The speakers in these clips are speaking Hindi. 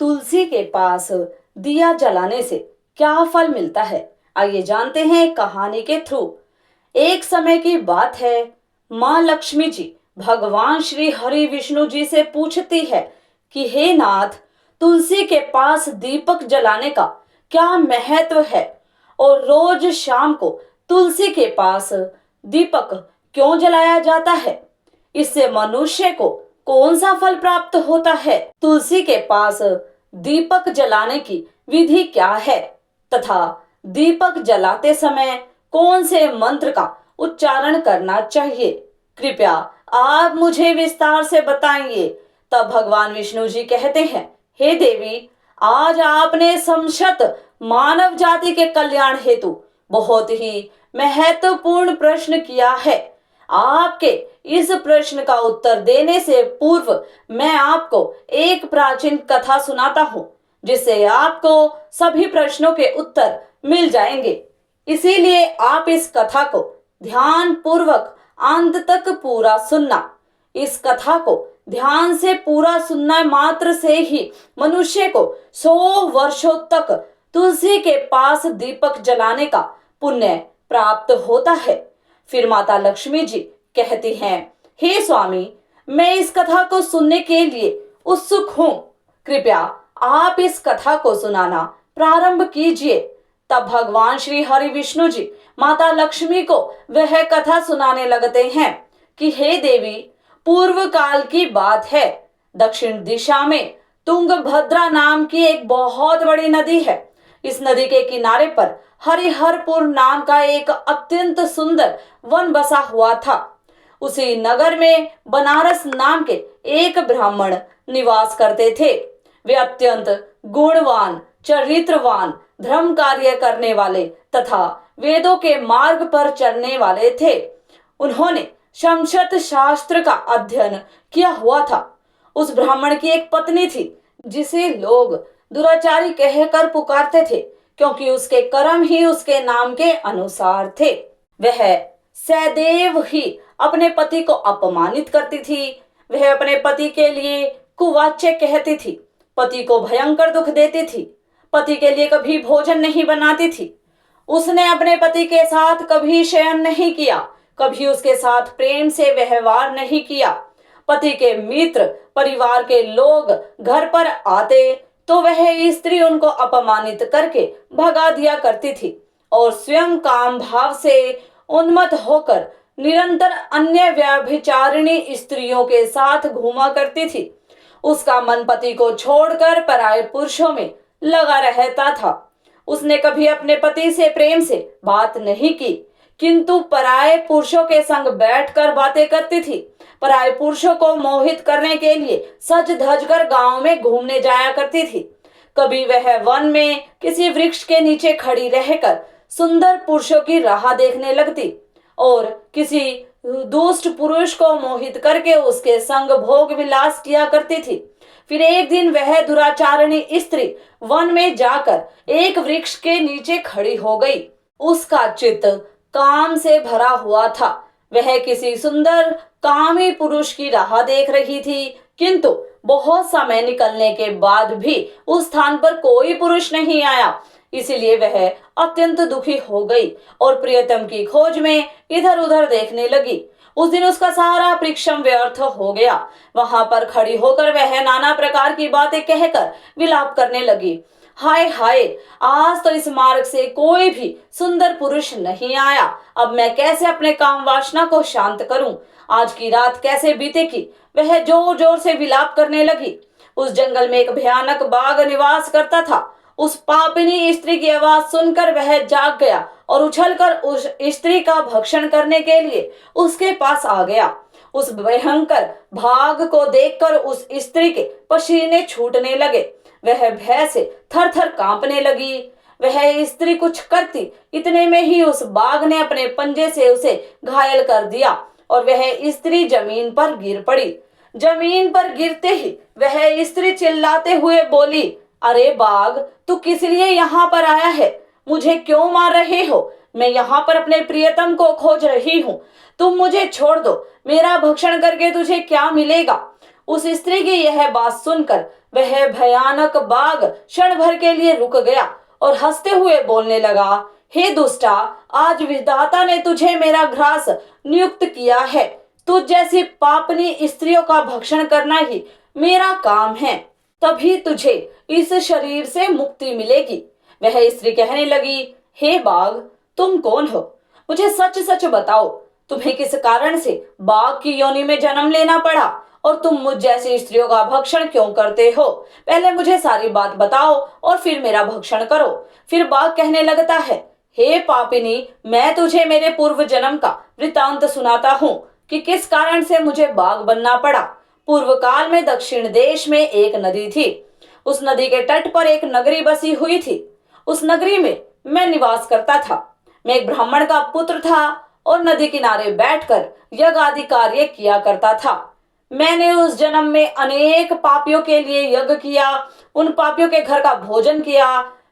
तुलसी के पास दिया जलाने से क्या फल मिलता है, आइए जानते हैं कहानी के थ्रू। एक समय की बात है, माँ लक्ष्मी जी भगवान श्री हरि विष्णु जी से पूछती है कि हे नाथ, तुलसी के पास दीपक जलाने का क्या महत्व है और रोज शाम को तुलसी के पास दीपक क्यों जलाया जाता है? इससे मनुष्य को कौन सा फल प्राप्त होता है? तुलसी के पास दीपक जलाने की विधि क्या है तथा दीपक जलाते समय कौन से मंत्र का उच्चारण करना चाहिए? कृपया आप मुझे विस्तार से बताइए। तब भगवान विष्णु जी कहते हैं, हे देवी, आज आपने समस्त मानव जाति के कल्याण हेतु बहुत ही महत्वपूर्ण प्रश्न किया है। आपके इस प्रश्न का उत्तर देने से पूर्व मैं आपको एक प्राचीन कथा सुनाता हूँ, जिससे आपको सभी प्रश्नों के उत्तर मिल जाएंगे। इसीलिए आप इस कथा को ध्यान पूर्वक अंत तक पूरा सुनना। इस कथा को ध्यान से पूरा सुनना मात्र से ही मनुष्य को 100 वर्षों तक तुलसी के पास दीपक जलाने का पुण्य प्राप्त होता है। फिर माता लक्ष्मी जी कहती हैं, हे स्वामी, मैं इस कथा को सुनने के लिए उत्सुक हूँ। कृपया आप इस कथा को सुनाना प्रारंभ कीजिए। तब भगवान श्री हरि विष्णु जी माता लक्ष्मी को वह कथा सुनाने लगते हैं कि हे देवी, पूर्व काल की बात है, दक्षिण दिशा में तुंगभद्रा नाम की एक बहुत बड़ी नदी है। इस नदी के किनारे पर हरिहरपुर नाम का एक अत्यंत सुंदर वन बसा हुआ था। उसी नगर में बनारस नाम के एक ब्राह्मण निवास करते थे। वे अत्यंत गुणवान, चरित्रवान, धर्म कार्य करने वाले तथा वेदों के मार्ग पर चलने वाले थे। उन्होंने समस्त शास्त्र का अध्ययन किया हुआ था। उस ब्राह्मण की एक पत्नी थी, जिसे लोग दुराचारी कहकर पुकारते थे, क्योंकि उसके कर्म ही उसके नाम के अनुसार थे। वह सदैव ही अपने पति को अपमानित करती थी। वह अपने पति के लिए कुवाच्य कहती थी, पति को भयंकर दुख देती थी, पति के लिए कभी भोजन नहीं बनाती थी। उसने अपने पति के साथ कभी शयन नहीं किया, कभी उसके साथ प्रेम से व्यवहार नहीं किया। पति के मित्र, परिवार के लोग घर पर आते तो वह स्त्री उनको अपमानित करके भगा दिया करती थी और स्वयं काम भाव से उन्मत्त होकर निरंतर अन्य व्यभिचारिणी स्त्रियों के साथ घूमा करती थी। उसका मन पति को छोड़कर पराये पुरुषों में लगा रहता था। उसने कभी अपने पति से प्रेम से बात नहीं की, किंतु पराये पुरुषों के संग बैठकर बातें करती थी। पराये पुरुषों को मोहित करने के लिए सज धज कर गांव में घूमने जाया करती थी। कभी वह वन में किसी वृक्ष के नीचे खड़ी रहकर सुंदर पुरुषों की राह देखने लगती और किसी दुष्ट पुरुष को मोहित करके उसके संग भोग विलास किया करती थी। फिर एक दिन वह दुराचारिणी स्त्री वन में जाकर एक वृक्ष के नीचे खड़ी हो गई। उसका चित्त काम से भरा हुआ था। वह किसी सुंदर कामी पुरुष की राह देख रही थी, किंतु बहुत समय निकलने के बाद भी उस स्थान पर कोई पुरुष नहीं आया। इसलिए वह अत्यंत दुखी हो गई और प्रियतम की खोज में इधर उधर देखने लगी। उस दिन उसका सारा परिश्रम व्यर्थ हो गया। वहां पर खड़ी होकर वह नाना प्रकार की बातें कहकर विलाप करने लगी। हाय हाय, आज तो इस मार्ग से कोई भी सुंदर पुरुष नहीं आया। अब मैं कैसे अपने काम वासना को शांत करूं? आज की रात कैसे बीतेगी? वह जोर जोर से विलाप करने लगी। उस जंगल में एक भयानक बाघ निवास करता था। उस पापिनी स्त्री की आवाज सुनकर वह जाग गया और उछलकर उस स्त्री का भक्षण करने के लिए उसके पास आ गया। उस भयंकर बाघ को देखकर उस स्त्री के पसीने छूटने लगे। वह भय से थर थर कांपने लगी। वह स्त्री कुछ करती, इतने में ही उस बाघ ने अपने पंजे से उसे घायल कर दिया और वह स्त्री जमीन पर गिर पड़ी। जमीन पर गिरते ही वह स्त्री चिल्लाते हुए बोली, अरे बाघ, तू किस लिए यहाँ पर आया है? मुझे क्यों मार रहे हो? मैं यहाँ पर अपने प्रियतम को खोज रही हूँ। तुम मुझे छोड़ दो। मेरा भक्षण करके तुझे क्या मिलेगा? उस स्त्री की यह बात सुनकर वह भयानक बाघ क्षण भर के लिए रुक गया और हंसते हुए बोलने लगा, हे दुष्टा, आज विधाता ने तुझे मेरा ग्रास नियुक्त किया है। तुझ जैसी पापनी स्त्रियों का भक्षण करना ही मेरा काम है, तभी तुझे इस शरीर से मुक्ति मिलेगी। वह स्त्री कहने लगी, हे बाघ, तुम कौन हो? मुझे सच सच बताओ, तुम्हें किस कारण से बाघ की योनि में जन्म लेना पड़ा और तुम मुझ जैसी स्त्रियों का भक्षण क्यों करते हो? पहले मुझे सारी बात बताओ और फिर मेरा भक्षण करो। फिर बाघ कहने लगता है, हे पापिनी, मैं तुझे मेरे पूर्व जन्म का वृतांत सुनाता हूँ कि किस कारण से मुझे बाघ बनना पड़ा। पूर्व काल में दक्षिण देश में एक नदी थी। उस नदी के तट पर एक नगरी बसी हुई थी। उस नगरी में मैं निवास करता था। मैं एक ब्राह्मण का पुत्र था और नदी किनारे बैठकर यज्ञ आदि कार्य किया करता था। मैंने उस जन्म में अनेक पापियों के लिए यज्ञ किया, उन पापियों के घर का भोजन किया।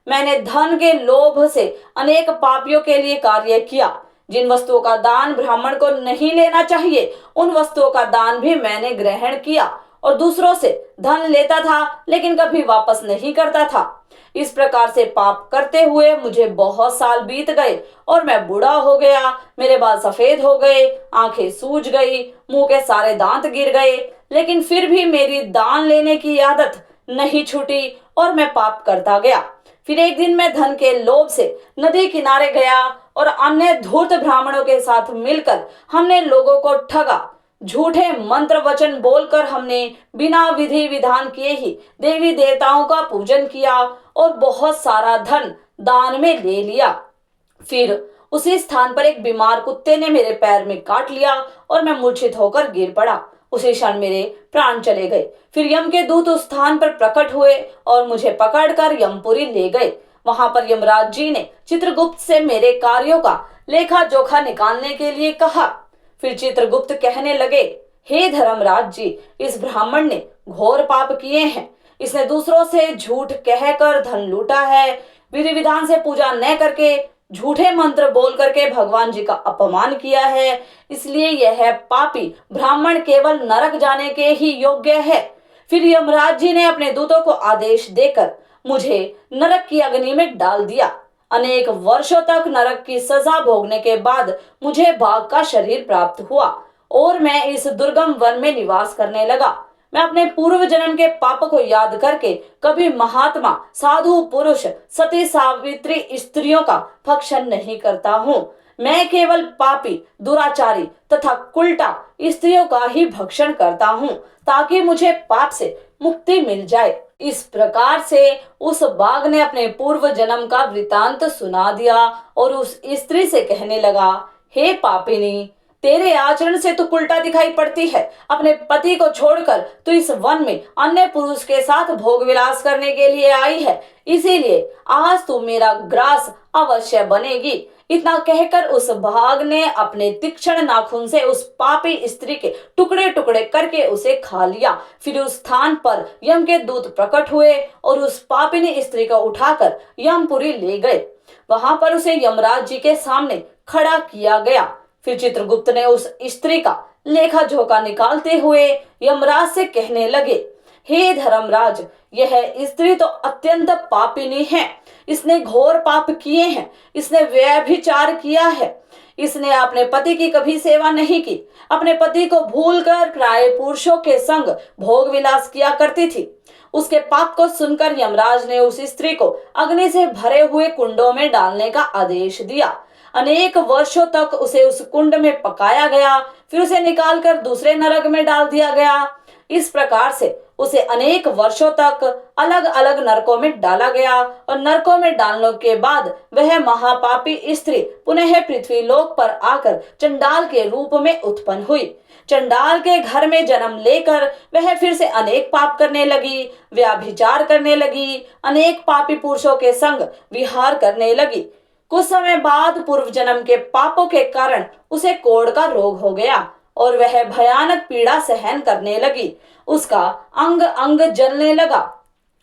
मैंने धन के लोभ से अनेक पापियों के लिए कार्य किया। जिन वस्तुओं का दान ब्राह्मण को नहीं लेना चाहिए, उन वस्तुओं का दान भी मैंने ग्रहण किया और दूसरों से धन लेता था, लेकिन कभी वापस नहीं करता था। इस प्रकार से पाप करते हुए मुझे बहुत साल बीत गए और मैं बूढ़ा हो गया। मेरे बाल सफेद हो गए, आंखें सूज गई, मुंह के सारे दांत गिर गए, लेकिन फिर भी मेरी दान लेने की आदत नहीं छूटी और मैं पाप करता गया। फिर एक दिन मैं धन के लोभ से नदी किनारे गया और अन्य धूर्त ब्राह्मणों के साथ मिलकर हमने लोगों को ठगा। झूठे मंत्र वचन बोलकर हमने बिना विधि विधान किए ही देवी देवताओं का पूजन किया और बहुत सारा धन दान में ले लिया। फिर उसी स्थान पर एक बीमार कुत्ते ने मेरे पैर में काट लिया और मैं मूर्छित होकर गिर पड़ा। उसी क्षण मेरे प्राण चले गए। फिर यम के दूत उस स्थान पर प्रकट हुए और मुझे पकड़कर यमपुरी ले गए। वहां पर यमराज जी ने चित्रगुप्त से मेरे कार्यों का लेखा जोखा निकालने के लिए कहा। फिर चित्रगुप्त कहने लगे, हे धर्मराज जी, इस ब्राह्मण ने घोर पाप किए हैं। इसने दूसरों से झूठ कहकर धन लूटा है, विधि विधान से पूजा न करके झूठे मंत्र बोल करके भगवान जी का अपमान किया है। इसलिए यह पापी ब्राह्मण केवल नरक जाने के ही योग्य है। फिर यमराज जी ने अपने दूतों को आदेश देकर मुझे नरक की अग्नि में डाल दिया। अनेक वर्षों तक नरक की सजा भोगने के बाद मुझे बाघ का शरीर प्राप्त हुआ और मैं इस दुर्गम वन में निवास करने लगा। मैं अपने पूर्व जन्म के पाप को याद करके कभी महात्मा, साधु पुरुष, सती सावित्री स्त्रियों का भक्षण नहीं करता हूँ। मैं केवल पापी, दुराचारी तथा कुलटा स्त्रियों का ही भक्षण करता हूँ ताकि मुझे पाप से मुक्ति मिल जाए। इस प्रकार से उस बाघ ने अपने पूर्व जन्म का वृतांत सुना दिया और उस स्त्री से कहने लगा, हे पापिनी, तेरे आचरण से तो उल्टा दिखाई पड़ती है। अपने पति को छोड़कर तू इस वन में अन्य पुरुष के साथ भोग विलास करने के लिए आई है, इसीलिए आज तू मेरा ग्रास अवश्य बनेगी। इतना कहकर उस बाघ ने अपने तीक्ष्ण नाखून से उस पापी स्त्री के टुकड़े टुकड़े करके उसे खा लिया। फिर उस स्थान पर यम के दूत प्रकट हुए और उस पापिनी स्त्री को उठाकर यमपुरी ले गए। वहां पर उसे यमराज जी के सामने खड़ा किया गया। फिर चित्रगुप्त ने उस स्त्री का लेखा जोखा निकालते हुए यमराज से कहने लगे, हे धर्मराज, यह स्त्री तो अत्यंत पापिनी है। इसने घोर पाप किए हैं। इसने व्यभिचार किया है। इसने अपने पति की कभी सेवा नहीं की। अपने पति को भूलकर प्राय पुरुषों के संग भोग विलास किया करती थी। उसके पाप को सुनकर यमराज ने उस स्त्री को अग्नि से भरे हुए कुंडों में डालने का आदेश दिया। अनेक वर्षों तक उसे उस कुंड में पकाया गया। फिर उसे निकालकर दूसरे नरक में डाल दिया गया। इस प्रकार से उसे अनेक वर्षों तक अलग अलग नरकों में डाला गया और नरकों में डालने के बाद वह महापापी स्त्री पुनः पृथ्वी लोक पर आकर चंडाल के रूप में उत्पन्न हुई। चंडाल के घर में जन्म लेकर वह फिर से अनेक पाप करने लगी, व्यभिचार करने लगी, अनेक पापी पुरुषों के संग विहार करने लगी। कुछ समय बाद पूर्व जन्म के पापों के कारण उसे कोढ़ का रोग हो गया और वह भयानक पीड़ा सहन करने लगी। उसका अंग अंग जलने लगा।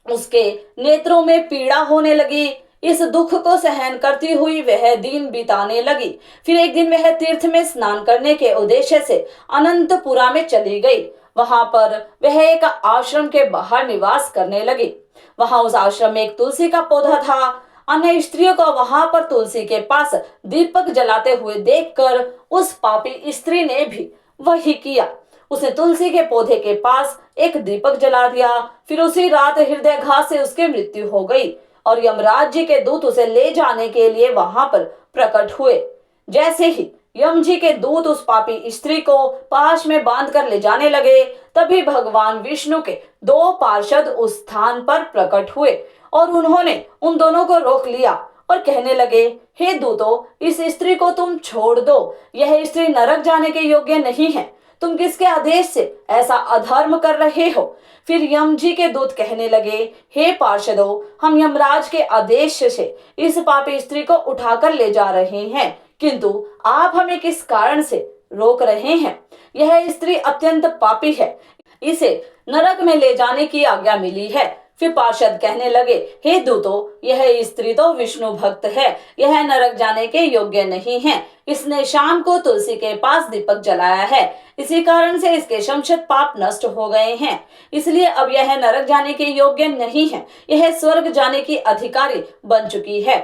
उसके नेत्रों में पीड़ा होने लगी। इस दुख को सहन करती हुई वह दिन बिताने लगी। फिर एक दिन वह तीर्थ में स्नान करने के उद्देश्य से अनंतपुरा में चली गई। वहां पर वह एक आश्रम के बाहर निवास करने लगी। वहां उस आश्रम में एक तुलसी का पौधा था। अन्य स्त्रियों को वहां पर तुलसी के पास दीपक जलाते हुए देखकर उस पापी स्त्री ने भी वही किया। उसने तुलसी के पौधे के पास एक दीपक जला दिया। फिर उसी रात हृदयाघात से उसकी मृत्यु हो गई और यमराज जी के दूत उसे ले जाने के लिए वहां पर प्रकट हुए। जैसे ही यम जी के दूत उस पापी स्त्री को पाश में बांध कर ले जाने लगे, तभी भगवान विष्णु के दो पार्षद उस स्थान पर प्रकट हुए और उन्होंने उन दोनों को रोक लिया और कहने लगे, हे दूतों, इस स्त्री को तुम छोड़ दो। यह स्त्री नरक जाने के योग्य नहीं है। तुम किसके आदेश से ऐसा अधर्म कर रहे हो? फिर यम जी के दूत कहने लगे, हे पार्षदों, हम यमराज के आदेश से इस पापी स्त्री को उठाकर ले जा रहे हैं, किंतु आप हमें किस कारण से रोक रहे हैं? यह स्त्री अत्यंत पापी है, इसे नरक में ले जाने की आज्ञा मिली है। फिर पार्षद कहने लगे, हे दूतों, यह स्त्री तो विष्णु भक्त है, यह नरक जाने के योग्य नहीं है। इसने शाम को तुलसी के पास दीपक जलाया है, इसी कारण से इसके शमशत पाप नष्ट हो गए हैं, इसलिए अब यह नरक जाने के योग्य नहीं है, यह स्वर्ग जाने की अधिकारी बन चुकी है।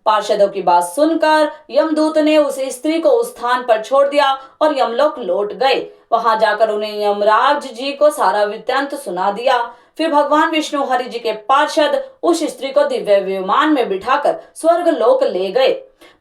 पार्षदों की बात सुनकर यमदूत ने उस स्त्री को उस स्थान पर छोड़ दिया और यमलोक लौट गए। वहां जाकर उन्हें यमराज जी को सारा वृत्तांत सुना दिया। फिर भगवान विष्णु हरि जी के पार्षद उस स्त्री को दिव्य विमान में बिठाकर स्वर्ग लोक ले गए।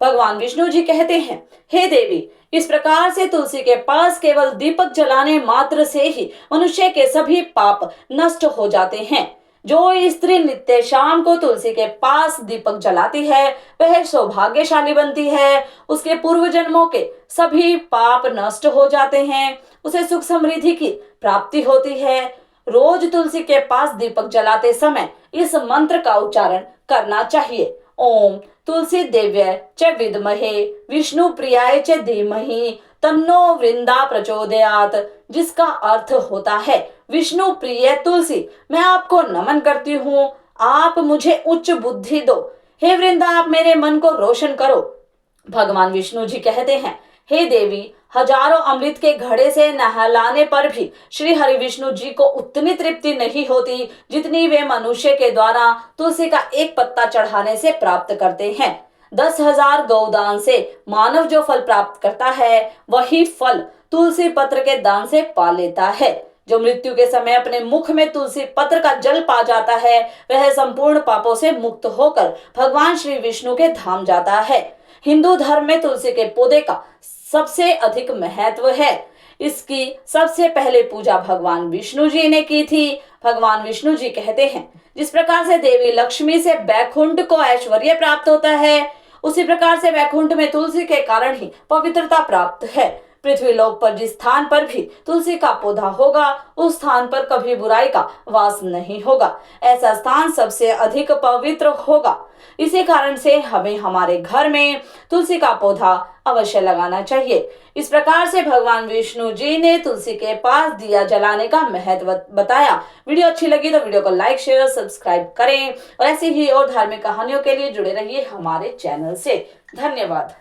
भगवान विष्णु जी कहते हैं, हे देवी, इस प्रकार से तुलसी के पास केवल दीपक जलाने मात्र से ही मनुष्य के सभी पाप नष्ट हो जाते हैं। जो स्त्री नित्य शाम को तुलसी के पास दीपक जलाती है वह सौभाग्यशाली बनती है। उसके पूर्व जन्मों के सभी पाप नष्ट हो जाते हैं, उसे सुख समृद्धि की प्राप्ति होती है। रोज तुलसी के पास दीपक जलाते समय इस मंत्र का उच्चारण करना चाहिए। ओम तुलसी देव्य च विद्महे विष्णु प्रियाय च धीमहि तन्नो वृंदा प्रचोदयात, जिसका अर्थ होता है, विष्णु प्रिय तुलसी, मैं आपको नमन करती हूँ, आप मुझे उच्च बुद्धि दो। हे वृंदा, आप मेरे मन को रोशन करो। भगवान विष्णु जी कहते हैं, हे देवी, हजारों अमृत के घड़े से नहलाने पर भी श्री हरि विष्णु जी को उतनी तृप्ति नहीं होती जितनी वे मनुष्य के द्वारा तुलसी का एक पत्ता चढ़ाने से प्राप्त करते हैं। 10,000 गौदान से मानव जो फल प्राप्त करता है वही फल तुलसी पत्र के दान से पा लेता है। जो मृत्यु के समय अपने मुख में तुलसी पत्र का जल पा जाता है वह संपूर्ण पापों से मुक्त होकर भगवान श्री विष्णु के धाम जाता है। हिंदू धर्म में तुलसी के पौधे का सबसे अधिक महत्व है। इसकी सबसे पहले पूजा भगवान विष्णु जी ने की थी। भगवान विष्णु जी कहते हैं, जिस प्रकार से देवी लक्ष्मी से वैकुंठ को ऐश्वर्य प्राप्त होता है, उसी प्रकार से वैकुंठ में तुलसी के कारण ही पवित्रता प्राप्त है। पृथ्वी लोक पर जिस स्थान पर भी तुलसी का पौधा होगा उस स्थान पर कभी बुराई का वास नहीं होगा। ऐसा स्थान सबसे अधिक पवित्र होगा। इसी कारण से हमें हमारे घर में तुलसी का पौधा अवश्य लगाना चाहिए। इस प्रकार से भगवान विष्णु जी ने तुलसी के पास दिया जलाने का महत्व बताया। वीडियो अच्छी लगी तो वीडियो को लाइक, शेयर, सब्सक्राइब करें और ऐसी ही और धार्मिक कहानियों के लिए जुड़े रहिए हमारे चैनल से। धन्यवाद।